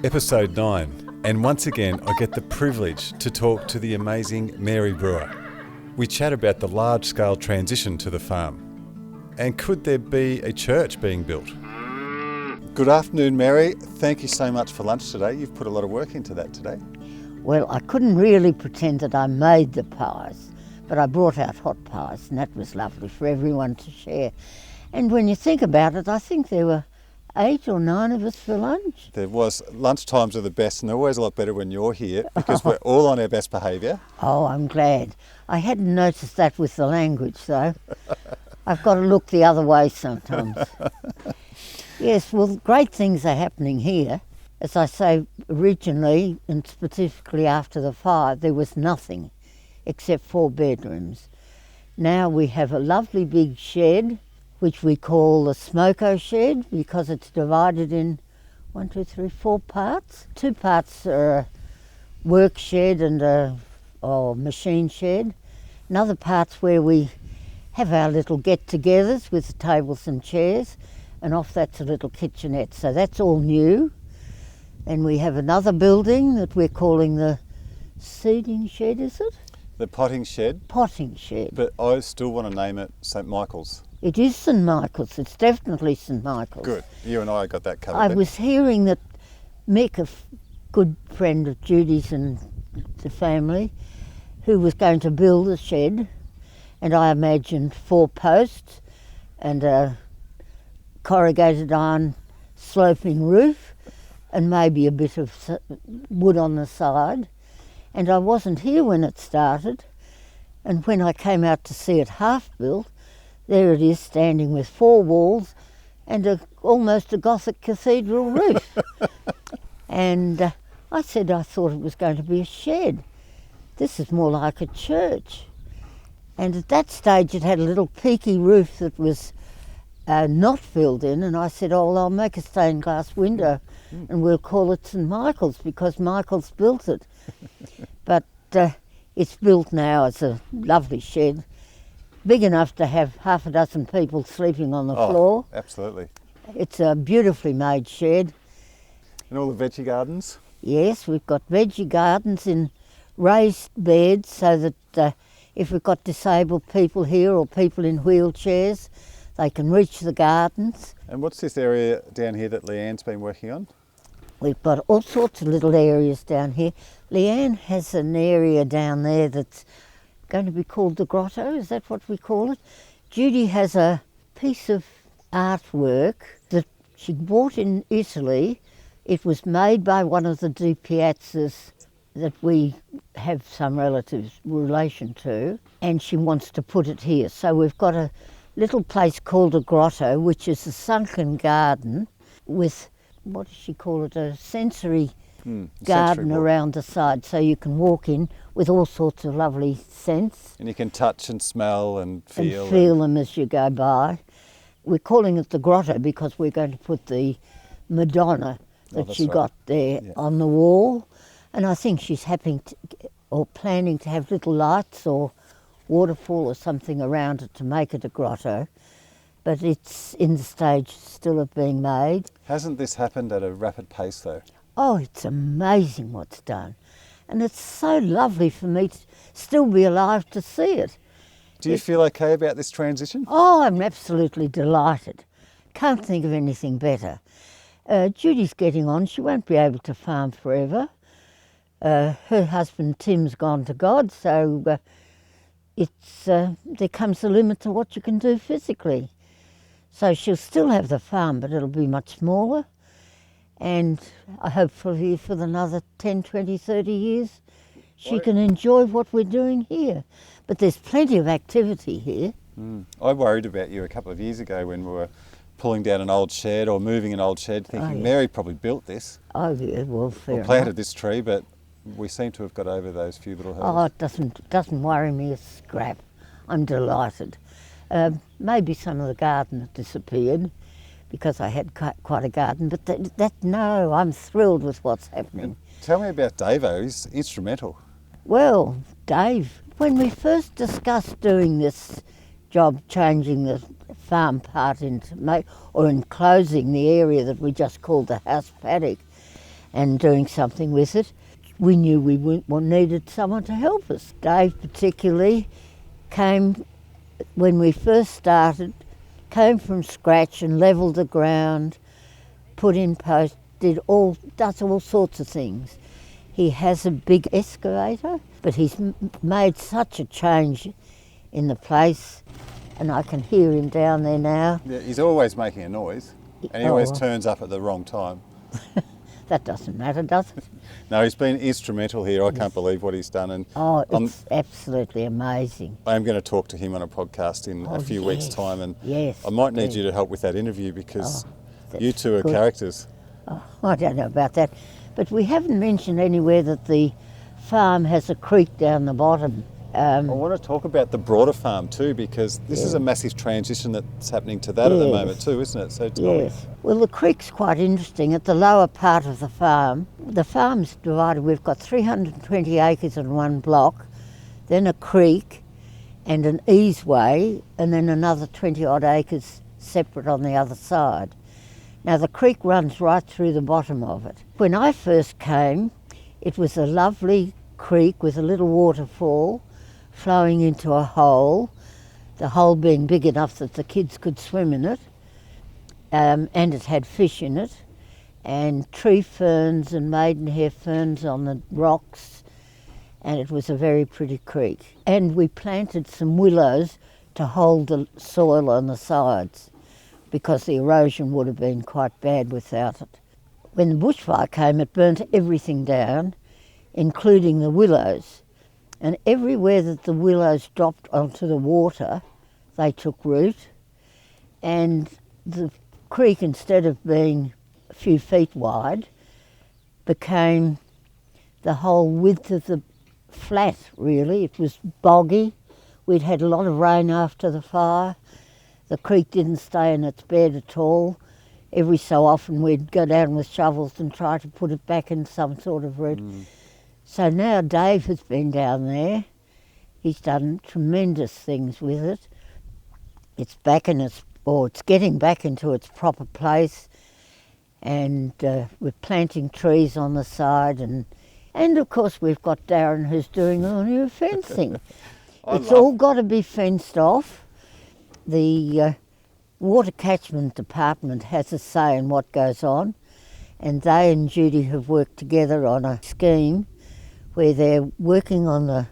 Episode 9, and once again I get the privilege to talk to the amazing Mary Brewer. We chat about the large-scale transition to the farm. And could there be a church being built? Good afternoon, Mary. Thank you so much for lunch today. You've put a lot of work into that today. Well, I couldn't really pretend that I made the pies, but I brought out hot pies, and that was lovely for everyone to share. And when you think about it, I think there were 8 or 9 of us for lunch. There was. Lunchtimes are the best, and they're always a lot better when you're here because we're all on our best behaviour. Oh, I'm glad. I hadn't noticed that with the language, though. I've got to look the other way sometimes. Yes, well, great things are happening here. As I say, originally, and specifically after the fire, there was nothing except 4 bedrooms. Now we have a lovely big shed, which we call the smoko shed, because it's divided in 4 parts. 2 parts are a work shed and a machine shed. Another part's where we have our little get-togethers with the tables and chairs, and off that's a little kitchenette. So that's all new. And we have another building that we're calling the seeding shed, is it? The potting shed. Potting shed. But I still want to name it St Michael's. It is St Michael's. It's definitely St Michael's. Good. You and I got that covered. I was hearing that Mick, a good friend of Judy's and the family, who was going to build a shed, and I imagined 4 posts and a corrugated iron sloping roof and maybe a bit of wood on the side. And I wasn't here when it started, and when I came out to see it half built, there it is standing with 4 walls and almost a Gothic cathedral roof. And I said I thought it was going to be a shed. This is more like a church. And at that stage it had a little peaky roof that was not filled in, and I said, oh, well, I'll make a stained glass window and we'll call it St Michael's because Michael's built it. But it's built now as a lovely shed, big enough to have half a dozen people sleeping on the floor. Absolutely. It's a beautifully made shed. And all the veggie gardens? Yes, we've got veggie gardens in raised beds so that if we've got disabled people here or people in wheelchairs, they can reach the gardens. And what's this area down here that Leanne's been working on? We've got all sorts of little areas down here. Leanne has an area down there that's going to be called the grotto, is that what we call it? Judy has a piece of artwork that she bought in Italy. It was made by one of the Di Piazzas that we have some relation to, and she wants to put it here. So we've got a little place called a grotto, which is a sunken garden with, what does she call it, a sensory garden around the side, so you can walk in with all sorts of lovely scents. And you can touch and smell and feel. And feel them as you go by. We're calling it the grotto because we're going to put the Madonna that she got there on the wall. And I think she's planning to have little lights or waterfall or something around it to make it a grotto. But it's in the stage still of being made. Hasn't this happened at a rapid pace though? Oh, it's amazing what's done. And it's so lovely for me to still be alive to see it. Do you feel okay about this transition? Oh, I'm absolutely delighted. Can't think of anything better. Judy's getting on. She won't be able to farm forever. Her husband Tim's gone to God, so there comes a limit to what you can do physically. So she'll still have the farm, but it'll be much smaller. And hopefully for another 10, 20, 30 years, she can enjoy what we're doing here. But there's plenty of activity here. I worried about you a couple of years ago when we were pulling down an old shed or moving an old shed, thinking Mary probably built this. Oh yeah, well, fair enough. Or planted this tree, but we seem to have got over those few little hurdles. Oh, it doesn't worry me a scrap. I'm delighted. Maybe some of the garden had disappeared because I had quite a garden, but no, I'm thrilled with what's happening. Tell me about Davo. He's instrumental. Well, Dave, when we first discussed doing this job, changing the farm part into enclosing the area that we just called the house paddock, and doing something with it. We knew we needed someone to help us. Dave particularly came, when we first started, came from scratch and levelled the ground, put in posts, does all sorts of things. He has a big excavator, but he's made such a change in the place, and I can hear him down there now. Yeah, he's always making a noise, and he always turns up at the wrong time. That doesn't matter, does it? No, he's been instrumental here. I can't believe what he's done. And it's absolutely amazing. I am going to talk to him on a podcast in a few weeks' time, and yes, I might need you to help with that interview because you two are characters. Oh, I don't know about that, but we haven't mentioned anywhere that the farm has a creek down the bottom. I want to talk about the broader farm too, because this is a massive transition that's happening to that at the moment too, isn't it? So tell me. Well, the creek's quite interesting. At the lower part of the farm's divided. We've got 320 acres in one block, then a creek and an easeway, and then another 20 odd acres separate on the other side. Now the creek runs right through the bottom of it. When I first came, it was a lovely creek with a little waterfall flowing into a hole, the hole being big enough that the kids could swim in it, and it had fish in it, and tree ferns and maidenhair ferns on the rocks, and it was a very pretty creek. And we planted some willows to hold the soil on the sides, because the erosion would have been quite bad without it. When the bushfire came, it burnt everything down, including the willows. And everywhere that the willows dropped onto the water, they took root. And the creek, instead of being a few feet wide, became the whole width of the flat, really. It was boggy. We'd had a lot of rain after the fire. The creek didn't stay in its bed at all. Every so often we'd go down with shovels and try to put it back in some sort of route. So now Dave has been down there. He's done tremendous things with it. It's getting back into its proper place, and we're planting trees on the side, and of course we've got Darren who's doing all new fencing. It's all got to be fenced off. The Water Catchment Department has a say in what goes on, and they and Judy have worked together on a scheme where they're working on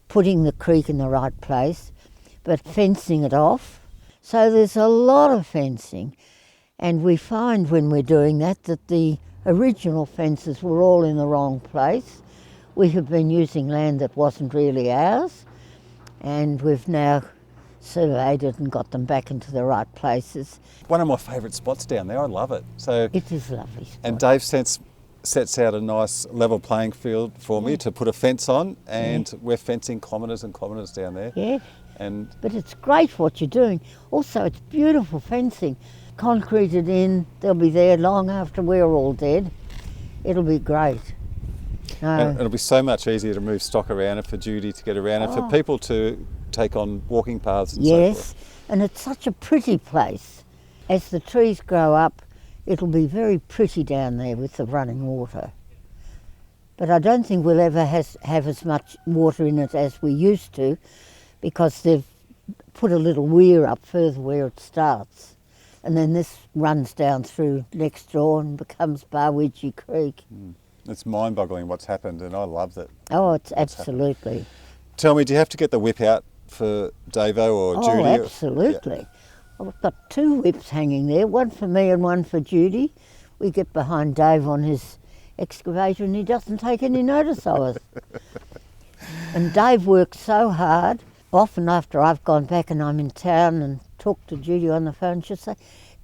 putting the creek in the right place, but fencing it off. So there's a lot of fencing, and we find when we're doing that the original fences were all in the wrong place. We have been using land that wasn't really ours, and we've now surveyed it and got them back into the right places. One of my favourite spots down there. I love it. So it is a lovely spot. And Dave sets out a nice level playing field for me to put a fence on, and we're fencing kilometres and kilometres down there. Yeah. But it's great what you're doing. Also, it's beautiful fencing. Concreted in, they'll be there long after we're all dead. It'll be great. And it'll be so much easier to move stock around and for Judy to get around and for people to take on walking paths and so forth. Yes, and it's such a pretty place. As the trees grow up, it'll be very pretty down there with the running water. But I don't think we'll ever have as much water in it as we used to, because they've put a little weir up further where it starts. And then this runs down through next door and becomes Barwidgee Creek. It's mind-boggling what's happened, and I love that. Oh, it's absolutely. Tell me, do you have to get the whip out for Davo or Judy? Oh, absolutely. I've got two whips hanging there, one for me and one for Judy. We get behind Dave on his excavator and he doesn't take any notice of us. And Dave works so hard. Often after I've gone back and I'm in town and talked to Judy on the phone, she'll say,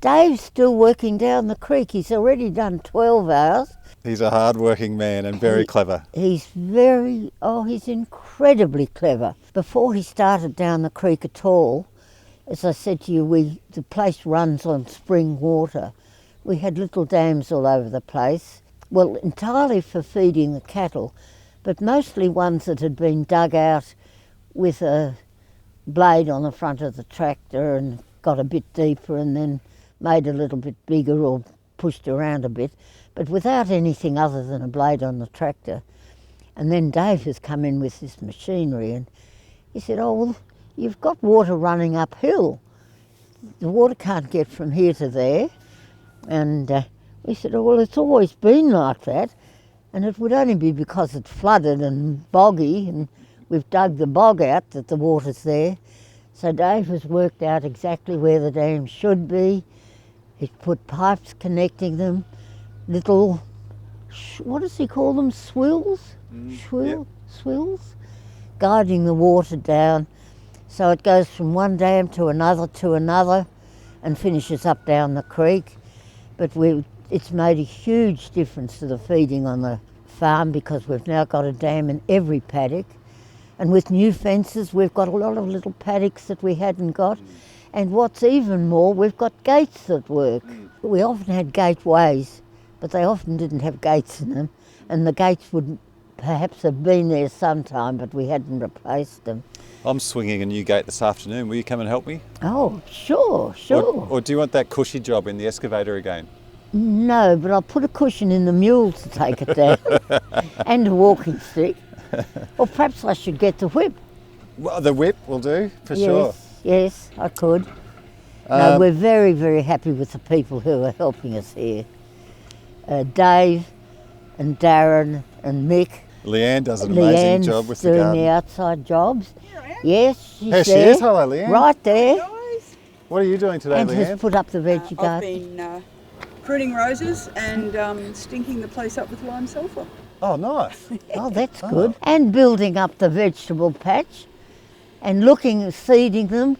Dave's still working down the creek. He's already done 12 hours. He's a hard-working man and very clever. He's incredibly clever. Before he started down the creek at all, as I said to you, the place runs on spring water. We had little dams all over the place, well, entirely for feeding the cattle, but mostly ones that had been dug out with a blade on the front of the tractor and got a bit deeper and then made a little bit bigger or pushed around a bit, but without anything other than a blade on the tractor. And then Dave has come in with this machinery, and he said, oh, well, you've got water running uphill. The water can't get from here to there. And we said, oh, well, it's always been like that, and it would only be because it flooded and boggy, and we've dug the bog out that the water's there. So Dave has worked out exactly where the dam should be. He's put pipes connecting them, little, what does he call them, swills? Swills? Guiding the water down. So it goes from one dam to another and finishes up down the creek. But it's made a huge difference to the feeding on the farm because we've now got a dam in every paddock. And with new fences, we've got a lot of little paddocks that we hadn't got. And what's even more, we've got gates that work. We often had gateways, but they often didn't have gates in them. And the gates would perhaps have been there sometime, but we hadn't replaced them. I'm swinging a new gate this afternoon. Will you come and help me? Oh, sure. Or do you want that cushy job in the excavator again? No, but I'll put a cushion in the mule to take it down and a walking stick. Or perhaps I should get the whip. Well, the whip will do, for sure. Yes, I could. No, we're very, very happy with the people who are helping us here. Dave and Darren and Mick. Leanne does an amazing job with the garden. Doing the outside jobs. Yes, she's there. She there. is. Hello, Leanne. Right there. Guys. What are you doing today, and Leanne? has put up the veggie garden. I've been pruning roses and stinking the place up with lime sulphur. Oh, nice. Oh, that's good. And building up the vegetable patch and seeding them.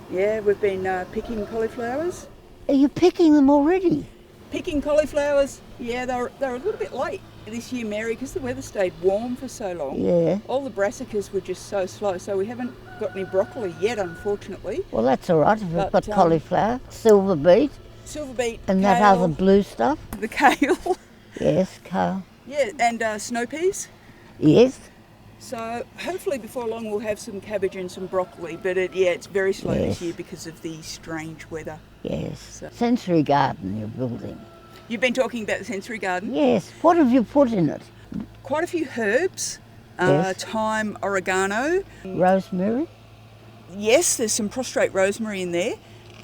Yeah, we've been picking cauliflowers. Are you picking them already? Picking cauliflowers, yeah, they're a little bit late this year, Mary, because the weather stayed warm for so long. Yeah. All the brassicas were just so slow, so we haven't got any broccoli yet, unfortunately. Well, that's all right if we've got cauliflower, silver beet. Silver beet, and kale, that other blue stuff. The kale. Yes, kale. Yeah, and snow peas. Yes. So hopefully before long we'll have some cabbage and some broccoli, but it's very slow this year because of the strange weather. Yes. So. Sensory garden you're building. You've been talking about the sensory garden? Yes. What have you put in it? Quite a few herbs, thyme, oregano. Rosemary? Yes, there's some prostrate rosemary in there.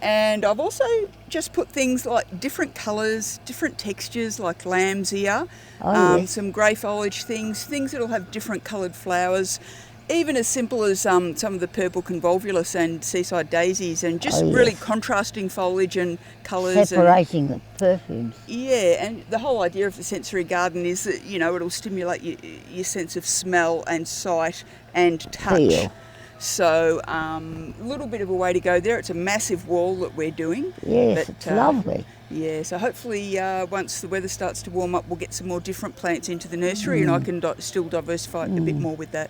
And I've also just put things like different colours, different textures, like lamb's ear, some grey foliage things that'll have different coloured flowers, even as simple as some of the purple convolvulus and seaside daisies, and just really contrasting foliage and colours. Separating the perfumes. Yeah, and the whole idea of the sensory garden is that, it'll stimulate your sense of smell and sight and touch. Feel. So a little bit of a way to go there. It's a massive wall that we're doing. Yes, it's lovely. Yeah, so hopefully once the weather starts to warm up, we'll get some more different plants into the nursery and I can still diversify it a bit more with that.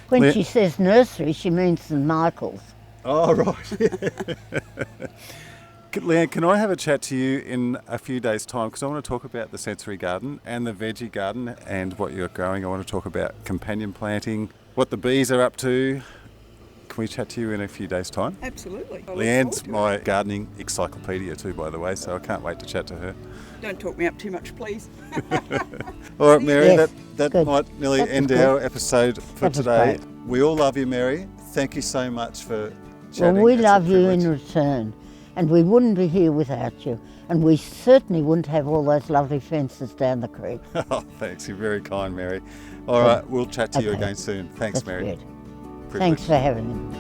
When she says nursery, she means St Michael's. Oh, right. Leanne, can I have a chat to you in a few days' time? Because I want to talk about the sensory garden and the veggie garden and what you're growing. I want to talk about companion planting, what the bees are up to. Can we chat to you in a few days' time? Absolutely. Leanne's my gardening encyclopedia too, by the way, so I can't wait to chat to her. Don't talk me up too much, please. All right, Mary, Yes, that good. might nearly end our episode for today. We all love you, Mary. Thank you so much for chatting. Well, we It's a love you privilege. in return, and we wouldn't be here without you, and we certainly wouldn't have all those lovely fences down the creek. Oh, thanks. You're very kind, Mary. All right, we'll chat to you again soon. Thanks, That's Mary. good. Privilege. Thanks for having me.